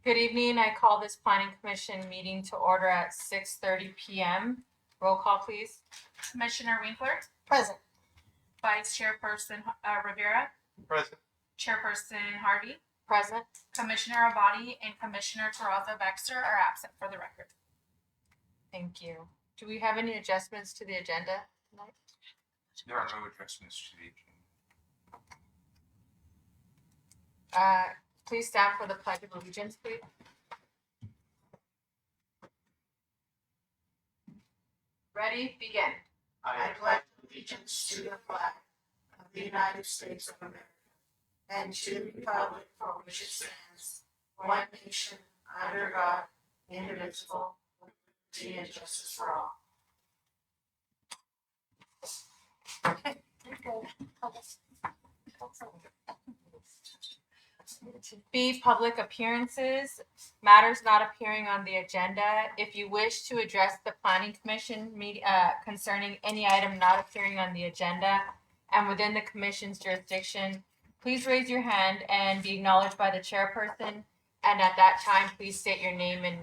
Good evening. I call this planning commission meeting to order at 6:30 p.m. Roll call, please. Commissioner Winkler, Present. Vice Chairperson Rivera, Present. Chairperson Harvey, Present. Commissioner Abadi, and Commissioner Terraza Baxter are absent for the record. Thank you. Do we have any adjustments to the agenda tonight? There are no adjustments to the agenda. Please stand for the Pledge of Allegiance, please. Ready? Begin. I pledge allegiance to the flag of the United States of America and to the republic for which it stands, one nation, under God, indivisible, with liberty and justice for all. B, public appearances. Matters not appearing on the agenda. If you wish to address the planning commission concerning any item not appearing on the agenda and within the commission's jurisdiction, please raise your hand and be acknowledged by the chairperson. And at that time, please state your name and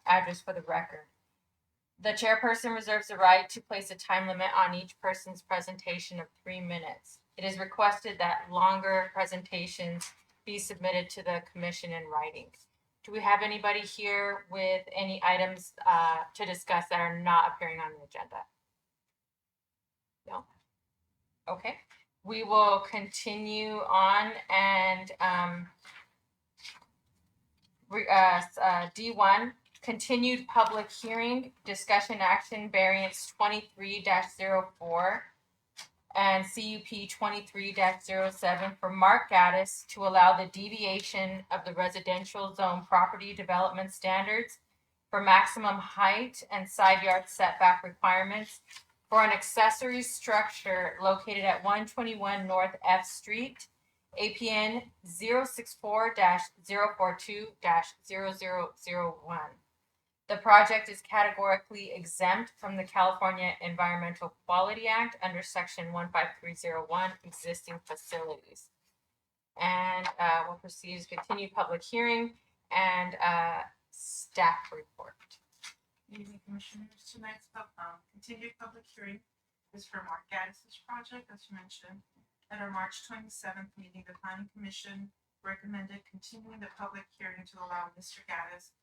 address for the record. The chairperson reserves the right to place a time limit on each person's presentation of 3 minutes. It is requested that longer presentations be submitted to the commission in writing. Do we have anybody here with any items to discuss that are not appearing on the agenda? No? Okay. We will continue on and D1, continued public hearing, discussion action, variance 23-04 and CUP 23-07 for Mark Gaddis to allow the deviation of the residential zone property development standards for maximum height and side yard setback requirements for an accessory structure located at 121 North F Street, APN 064-042-0001. The project is categorically exempt from the California Environmental Quality Act under Section 15301, existing facilities. And we'll proceed to continued public hearing and staff report. Good evening, Commissioners. Tonight's continued public hearing is for Mark Gaddis' project, as you mentioned. At our March 27th meeting, the Planning Commission recommended continuing the public hearing to allow Mr. Gaddis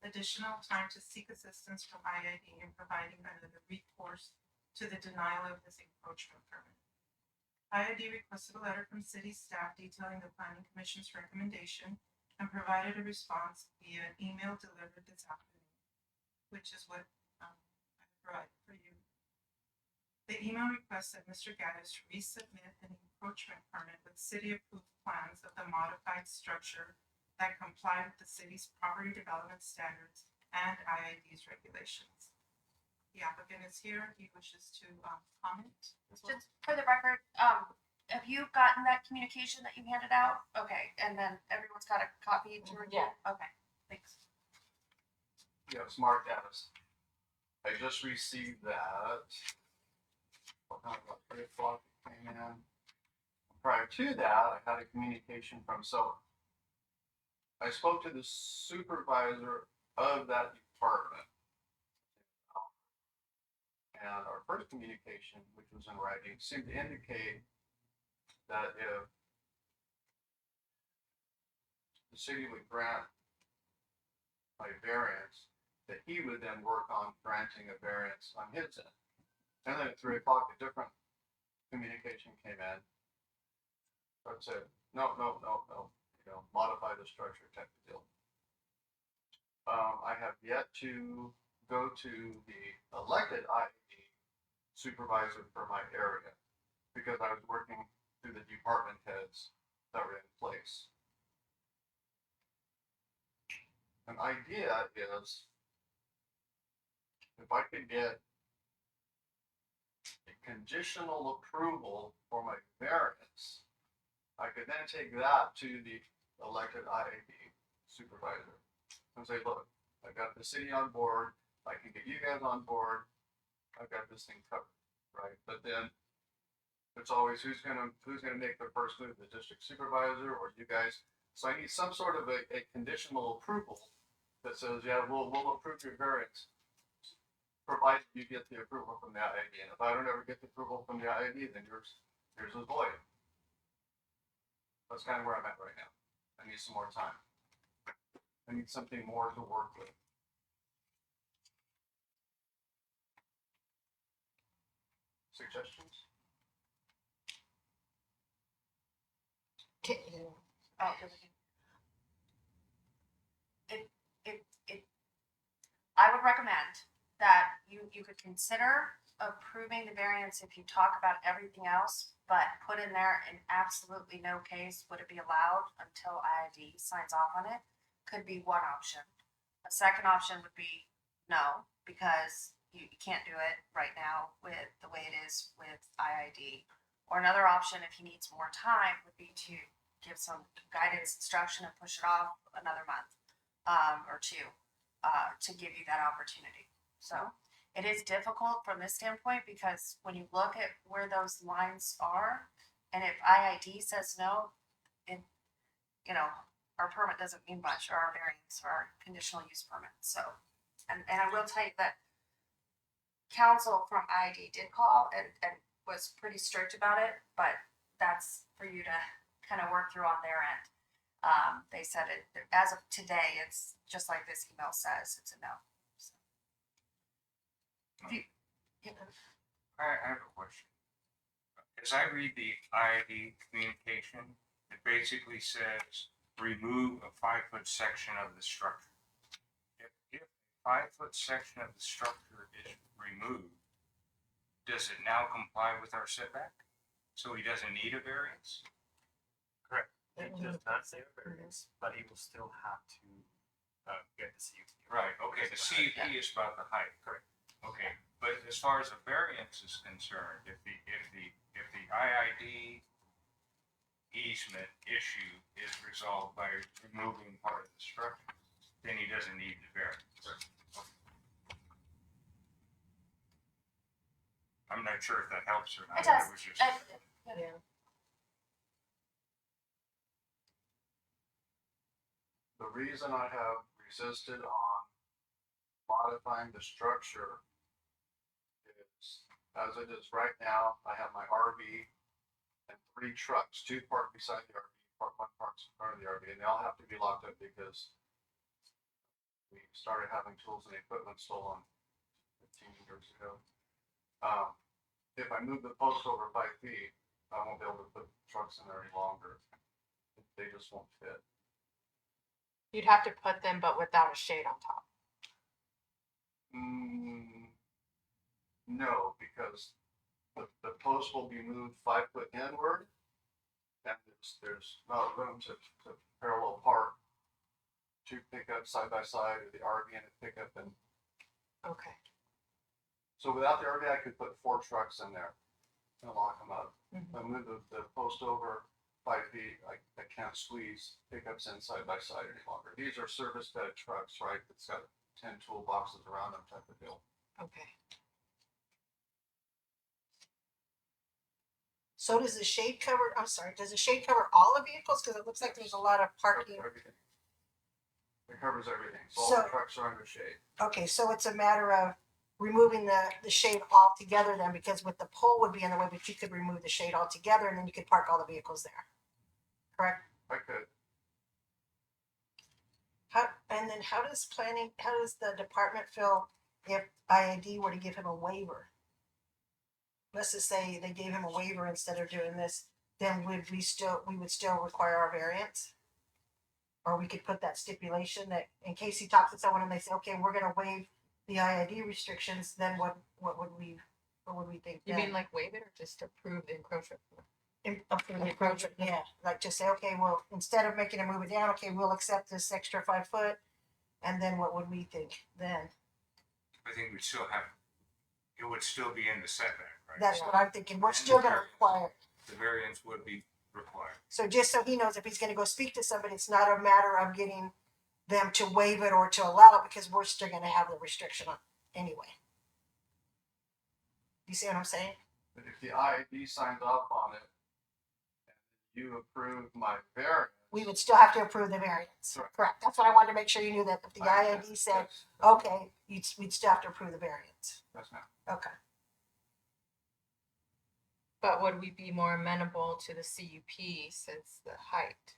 additional time to seek assistance from IID in providing another recourse to the denial of his encroachment permit. IID requested a letter from city staff detailing the Planning Commission's recommendation and provided a response via an email delivered this afternoon, which is what I brought for you. The email requests that Mr. Gaddis resubmit an encroachment permit with city-approved plans of the modified structure that comply with the city's property development standards and IID's regulations. The applicant is here. He wishes to comment as well. Just for the record, have you gotten that communication that you handed out? Okay, and then everyone's got a copy to review? Yeah. Okay, thanks. Yes, Mark Gaddis. I just received that. About 3 o'clock it came in. Prior to that, I had a communication from I spoke to the supervisor of that department. And our first communication, which was in writing, seemed to indicate that if the city would grant my variance, that he would then work on granting a variance on his end. And then at 3 o'clock, a different communication came in. I said, no. Modify the structure type of deal. I have yet to go to the elected IED supervisor for my area because I was working through the department heads that were in place. An idea is if I could get a conditional approval for my variance, I could then take that to the elected IAD supervisor and say, look, I got the city on board, I can get you guys on board, I've got this thing covered, right? But then it's always who's gonna make the first move, the district supervisor or you guys? So I need some sort of a conditional approval that says, yeah, we'll approve your variance, provided you get the approval from the IID. And if I don't ever get the approval from the IID, then yours is void. That's kind of where I'm at right now. I need some more time. I need something more to work with. Suggestions? Oh, it, I would recommend that you could consider approving the variance if you talk about everything else, but put in there in absolutely no case would it be allowed until IID signs off on it. Could be one option. A second option would be no, because you can't do it right now with the way it is with IID. Or another option, if he needs more time, would be to give some guidance, instruction, and push it off another month or two to give you that opportunity. So it is difficult from this standpoint because when you look at where those lines are, and if IID says no, it, you know, our permit doesn't mean much, or our variance, or our conditional use permit. So, and I will tell you that counsel from IID did call and was pretty strict about it, but that's for you to kind of work through on their end. They said it as of today, it's just like this email says, it's a no. So. I have a question. As I read the IID communication, it basically says remove a 5-foot section of the structure. If a 5-foot section of the structure is removed, does it now comply with our setback? So he doesn't need a variance? Correct. It does not say a variance, but he will still have to get the CUP. Right, okay, the CUP is about the height. Correct. Okay, but as far as a variance is concerned, if the IID easement issue is resolved by removing part of the structure, then he doesn't need the variance. Okay. I'm not sure if that helps or not. It does. was just, Yeah. The reason I have resisted on modifying the structure is, as it is right now, I have my RV and 3 trucks, 2 parked beside the RV, 1 parked in front of the RV, and they all have to be locked up because we started having tools and equipment stolen 15 years ago. If I move the post over 5 feet, I won't be able to put trucks in there any longer. They just won't fit. You'd have to put them, but without a shade on top. No, because the post will be moved 5 foot inward, and there's not room to parallel park 2 pickups side by side, or the RV and a pickup, and Okay. so without the RV, I could put 4 trucks in there and lock them up. Mhm. If I move the post over 5 feet, I can't squeeze pickups in side by side any longer. These are service bed trucks, right? It's got 10 toolboxes around them type of deal. Okay. So does the shade cover, I'm sorry, does the shade cover all the vehicles? Because it looks like there's a lot of parking. Everything. It covers everything. So all the So- trucks are under shade. Okay, so it's a matter of removing the shade altogether then, because with the pole would be in the way, but you could remove the shade altogether and then you could park all the vehicles there. Correct? I could. How does the department feel if IAD were to give him a waiver? Let's just say they gave him a waiver instead of doing this, then we would still require our variance? Or we could put that stipulation that in case he talks to someone and they say, okay, we're gonna waive the IID restrictions, then what would we think You then? mean like waive it or just approve the encroachment? Up for the encroachment, yeah, like just say, okay, well, instead of making him move it down, okay, we'll accept this extra 5 foot, and then what would we think then? I think we still have, it would still be in the setback, right? That's what I'm thinking, we're still gonna require, The variance would be required. so just so he knows, if he's gonna go speak to somebody, it's not a matter of getting them to waive it or to allow it, because we're still gonna have the restriction on anyway. You see what I'm saying? But if the IID signs off on it, and you approve my variance, we would still have to approve the variance. Correct. Correct. That's what I wanted to make sure you knew, that if the IID said, Yes, okay, we'd still have to approve the variance. yes, ma'am. Okay. But would we be more amenable to the CUP since the height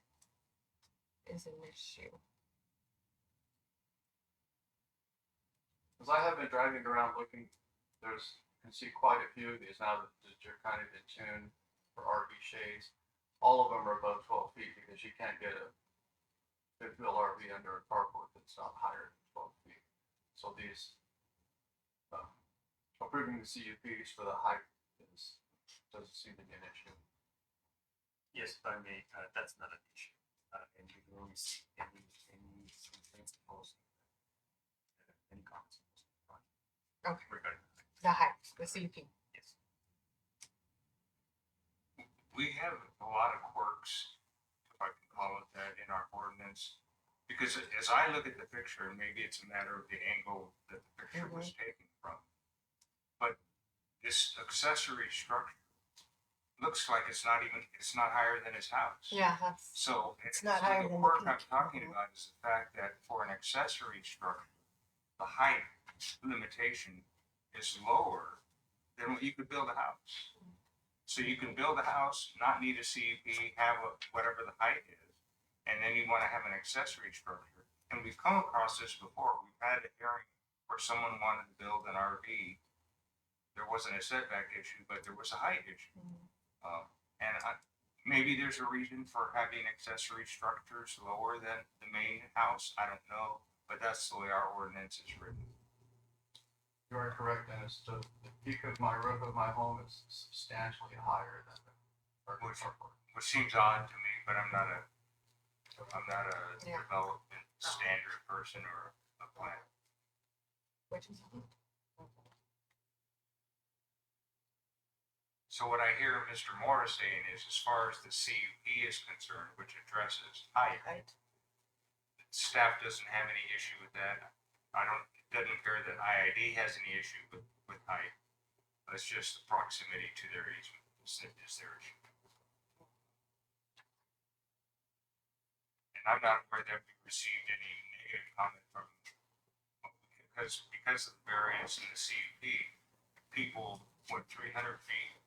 is an issue? As I have been driving around looking, you can see quite a few of these now that you're kind of in tune for RV shades. All of them are above 12 feet because you can't get a fifth wheel RV under a carport that's not higher than 12 feet. So these, approving the CUPs for the height doesn't seem to be an issue. Yes, if I may, that's not an issue. And we will receive any complaints opposed, any comments opposed to the project. Okay. Regarding The height, the CUP. yes. We have a lot of quirks, if I can call it that, in our ordinance. Because as I look at the picture, and maybe it's a matter of the angle that the picture was taken from, but this accessory structure looks like it's not higher than his house. Yeah, that's, So It's not higher the than the quirk I'm peak. talking about is the fact that for an accessory structure, the height limitation is lower than what you could build a house. So you can build a house, not need a CUP, have whatever the height is, and then you want to have an accessory structure. And we've come across this before. We've had a hearing where someone wanted to build an RV. There wasn't a setback issue, but there was a height issue. Maybe there's a reason for having accessory structures lower than the main house. I don't know, but that's the way our ordinance is written. You are correct, Dennis. The peak of my roof of my home is substantially higher than the carport. Which seems odd to me, but I'm not a Yeah. development standard person or a plan. which is, So what I hear Mr. Morris saying is, as far as the CUP is concerned, which addresses height, staff doesn't have any issue with that. It doesn't appear that IID has any issue with height. It's just the proximity to their easement is their issue. And I'm not aware that we received any negative comment from, because of the variance in the CUP, people went 300 feet.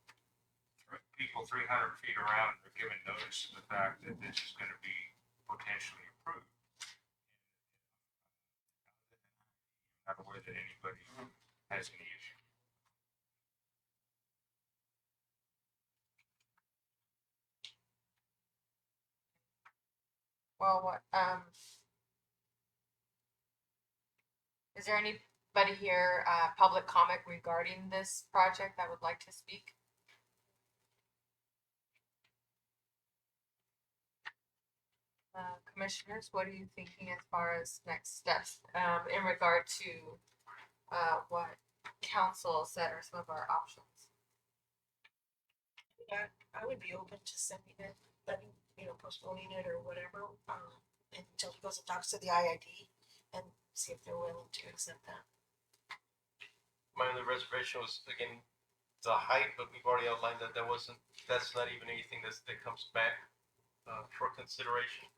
People 300 feet around are given notice of the fact that this is going to be potentially approved. I'm not aware that anybody has any issue. well, what, is there anybody here, public comment regarding this project that would like to speak? Commissioners, what are you thinking as far as next steps, in regard to, what council said are some of our options? I would be open to sending it, letting, postponing it or whatever, until he goes and talks to the IID and see if they're willing to accept that. My only reservation was, again, the height, but we've already outlined that that's not even anything that comes back for consideration.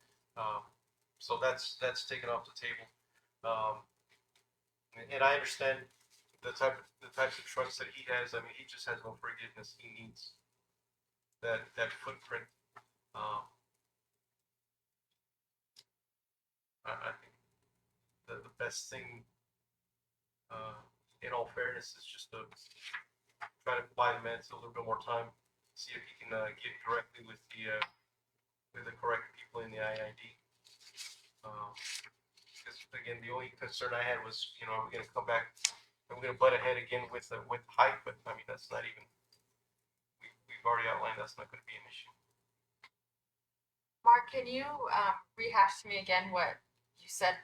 So that's taken off the table. And I understand the types of trucks that he has. I mean, he just has no forgiveness. He needs that footprint. I think the best thing, in all fairness, is just to try to buy the man a little bit more time, see if he can get directly with the correct people in the IID. Because again, the only concern I had was, are we going to come back? Are we going to butt ahead again with height? But I mean, that's not even. We've already outlined that's not going to be an issue. Mark, can you, rehash to me again what you said,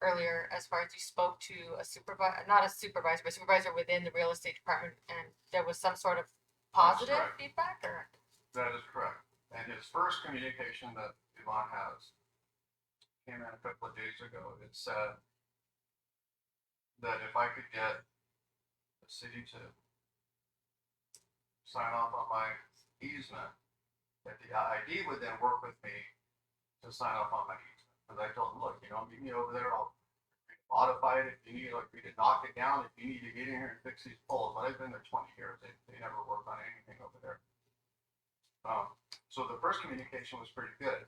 earlier, as far as you spoke to a supervisor, not a supervisor, but supervisor within the real estate department, and there was some sort of positive correct. feedback, or? That is correct. And his first communication that B.1 has came in a couple of days ago. It said that if I could get the city to sign off on my easement, that the IID would then work with me to sign off on my easement, because I told him, look, meet me over there, I'll modify it if you need, like, me to knock it down, if you need to get in here and fix these poles, but I've been there 20 years, they never worked on anything over there. So the first communication was pretty good,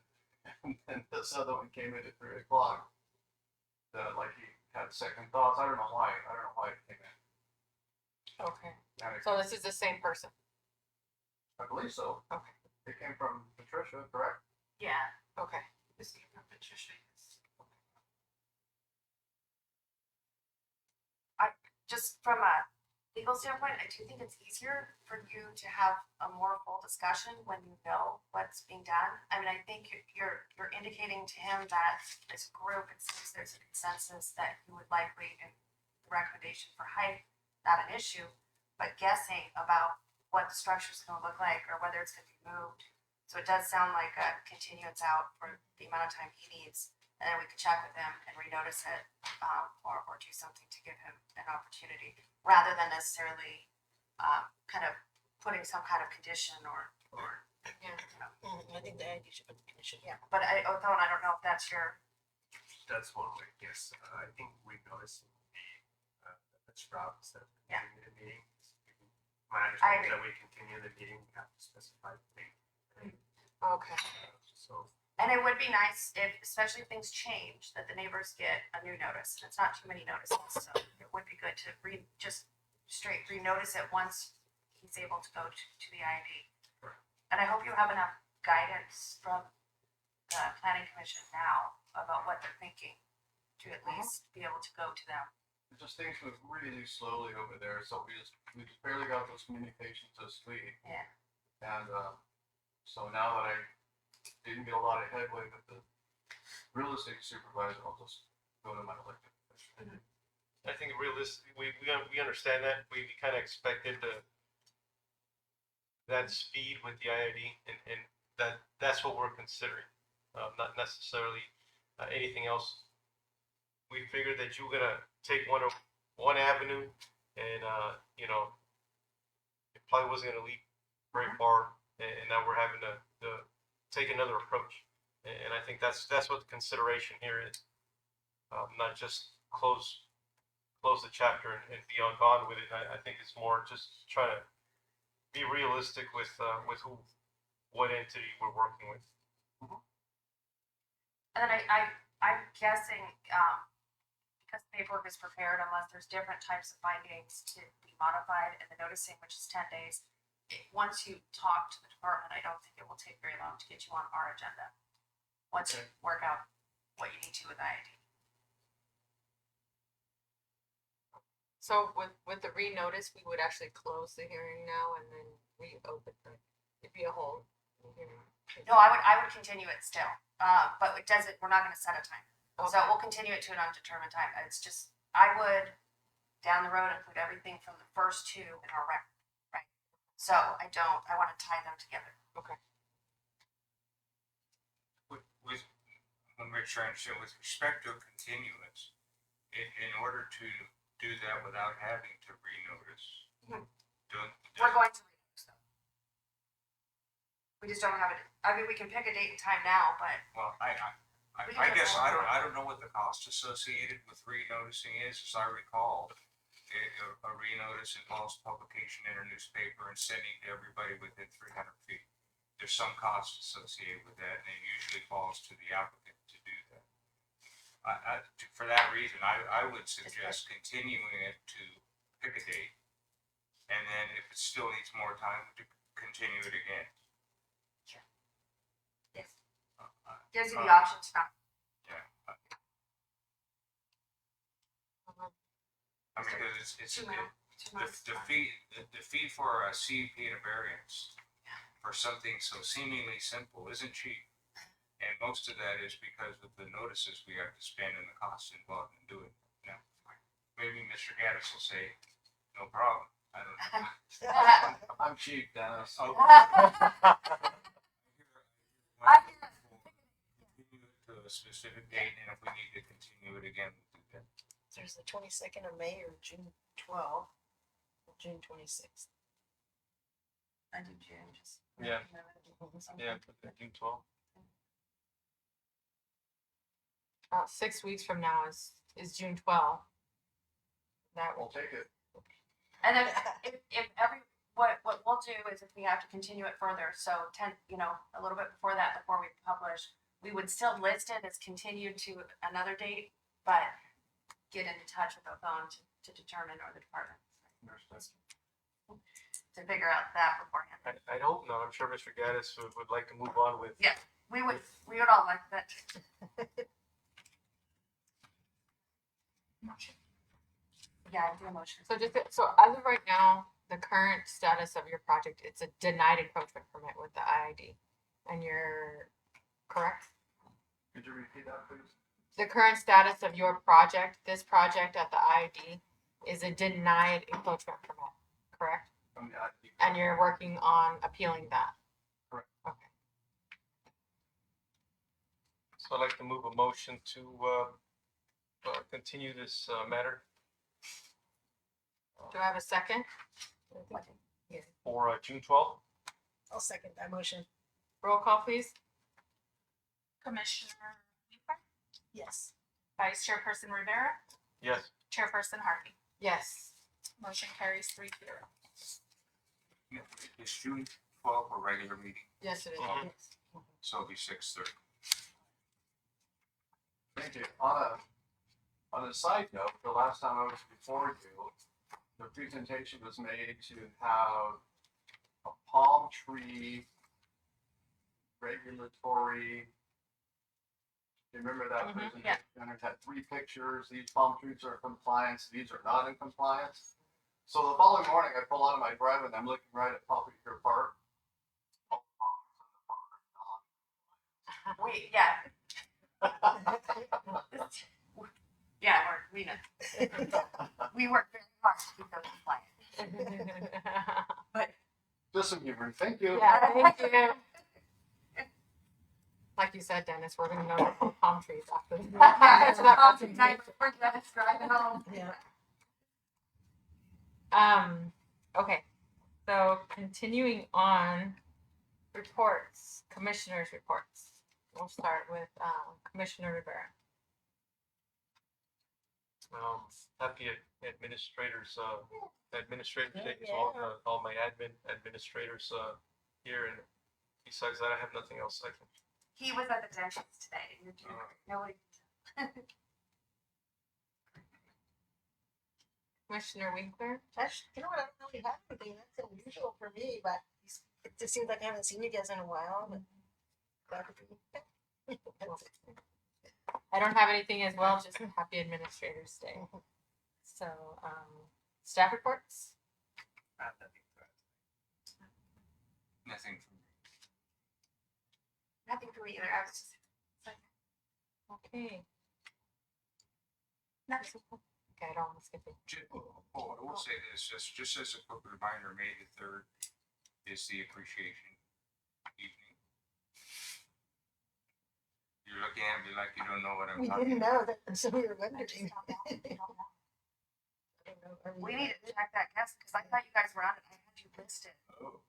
and then this other one came in at 3 o'clock, that, like, he had second thoughts, I don't know why it came in. Okay. And So this is the same person. I believe so. Okay. It came from Patricia, correct? Yeah. Okay. This came from Patricia. Just from a legal standpoint, I do think it's easier for you to have a more full discussion when you know what's being done. I mean, I think you're indicating to him that as a group, it seems there's a consensus that you would likely, in the recommendation for height, not an issue, but guessing about what the structure's gonna look like or whether it's gonna be moved. So it does sound like a continuance out for the amount of time he needs. And then we could check with him and renotice it, or do something to give him an opportunity, rather than necessarily, kind of putting some kind of condition or, Yeah. you know. I think the ID should be condition. Yeah, but Othone, I don't know if that's your, That's one way, yes. I think we noticed the route instead of Yeah. continuing the meeting. My understanding is agree. that we continue the meeting, we have to specify the date. Okay. So, and it would be nice if, especially if things change, that the neighbors get a new notice, and it's not too many notices, so it would be good to just straight renotice it once he's able to go to the IAP. Correct. And I hope you have enough guidance from the planning commission now about what they're thinking, to at least be able to go to them. It just things move really slowly over there, so we just barely got those communications this week. Yeah. And, so now that I didn't get a lot of headway with the real estate supervisor, I'll just go to my elected official. I think realistically, we understand that. We kind of expected that speed with the IID, and that's what we're considering, not necessarily anything else. We figured that you were gonna take one avenue, and it probably wasn't gonna lead very far, and now we're having to take another approach. And I think that's what the consideration here is. Not just close the chapter and be on gone with it. I think it's more just trying to be realistic with what entity we're working with. And then I'm guessing, because the paperwork is prepared, unless there's different types of findings to be modified, and the noticing, which is 10 days, once you talk to the department, I don't think it will take very long to get you on our agenda. Once you work out what you need to with IID. So with the renotice, we would actually close the hearing now and then reopen it. It'd be a whole hearing. No, I would continue it still, but it doesn't, we're not gonna set a time. So Okay. we'll continue it to an undetermined time. It's just, I would, down the road, include everything from the first two in our record, right? So I wanna tie them together. Let me make sure I understand, with respect to a continuance, in order to do that without having to renotice, We're going to renotice them. We just don't have it, I mean, we can pick a date and time now, but well, We I can guess just- I don't know what the cost associated with renoticing is, as I recall. A renotice involves publication in a newspaper and sending to everybody within 300 feet. There's some cost associated with that, and it usually falls to the applicant to do that. For that reason, I would suggest continuing it to pick a date, and then if it still needs more time, to continue it again. yes, Uh, gives you the option to not. I mean, because it's 2 months. the fee for a CEP and a variance for something so seemingly simple isn't cheap. And most of that is because of the notices we have to spend and the costs involved in doing it. Now, maybe Mr. Gaddis will say, no problem. I don't know. I'm cheap, Dennis. Oh. I hear Continue it to a specific date, and if we need to continue it again, we'll do that. There's the 22nd of May or June 12th, or June 26th. I do June, just. Yeah. Yeah, June 12th. 6 weeks from now is June 12th. That We'll will, take it. And if what we'll do is if we have to continue it further, so a little bit before that, before we publish, we would still list it as continued to another date, but get in touch with Othon to determine, or the department, to figure out that beforehand. I hope not. I'm sure Mr. Gaddis would like to move on with. Yeah. We would all like that. Yeah, I do a motion. so as of right now, the current status of your project, it's a denied encroachment permit with the IID. And you're correct? Could you repeat that, please? The current status of your project, this project at the IID, is a denied encroachment permit, correct? And you're working on appealing that? Correct. Okay. So I'd like to move a motion to continue this matter Do I have a second? for June 12th. I'll second that motion. Roll call, please. Commissioner Weaver, Yes. Vice Chairperson Rivera, Yes. Chairperson Harvey. Yes. Motion carries 3-0. Is June 12th a regular meeting? Yes, it is. Mhm. So it'll be 6:30. Thank you. On a side note, the last time I was before you, the presentation was made to have a palm tree regulatory. You remember that Mhm, presentation? It had 3 pictures. These palm trees are in compliance. These are not in compliance. So the following morning, I pull out of my driveway and I'm looking right at Poppy Pier Park. All the palm trees in the park are We, yeah. Yeah, we know. We work very hard to keep those compliant. Just some humor. Thank you. Yeah, thank you. Like you said, Dennis, we're gonna know the palm trees after. after that presentation. We're just driving home. Yeah. Okay, so continuing on, reports, commissioners' reports. We'll start with, Commissioner Rivera. Happy administrators, administrator Yeah, day, yeah. all my admin administrators here, and besides that, I have nothing else I can. He was at the dentist today. Nobody. Commissioner Winkler? Actually, you know what? I don't really have anything. That's unusual for me, but it just seems like I haven't seen you guys in a while. But glad to be. That's it. I don't have anything as well, just happy Administrators Day. So, staff reports? Nothing from me. Nothing for me either. I was just. Okay. Nothing. Okay, I don't want to skip it. I will say this, just as a quick reminder, May the 3rd is the appreciation evening. You're looking at me like you don't know what I'm We talking didn't about. know that, so we were wondering. We need to check that guest because I thought you guys were on it. I had you listed. Oh.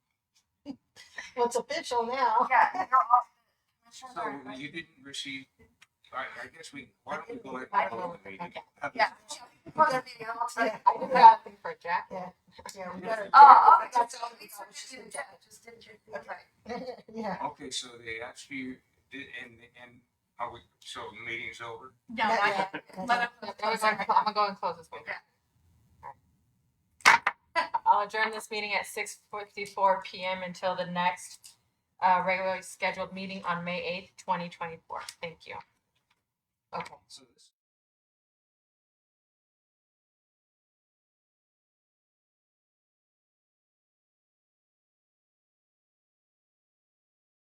Well, it's official now. Yeah, you're all. So you didn't receive, I guess why don't we go ahead I and don't hold know. the meeting? Okay. Yeah. Before the meeting, I'll tell you. I didn't have anything for Jack. Yeah. Yeah, we got it. Oh, okay. That's all. We switched it to just didn't you? Okay. Okay. Yeah. Okay, so they asked you, and are we, so the meeting's over? No, Not not yet. yet. Let us. I'm gonna go and close this meeting. I'll adjourn this meeting at 6:54 p.m. until the next regularly scheduled meeting on May 8th, 2024. Thank you. Okay. So this.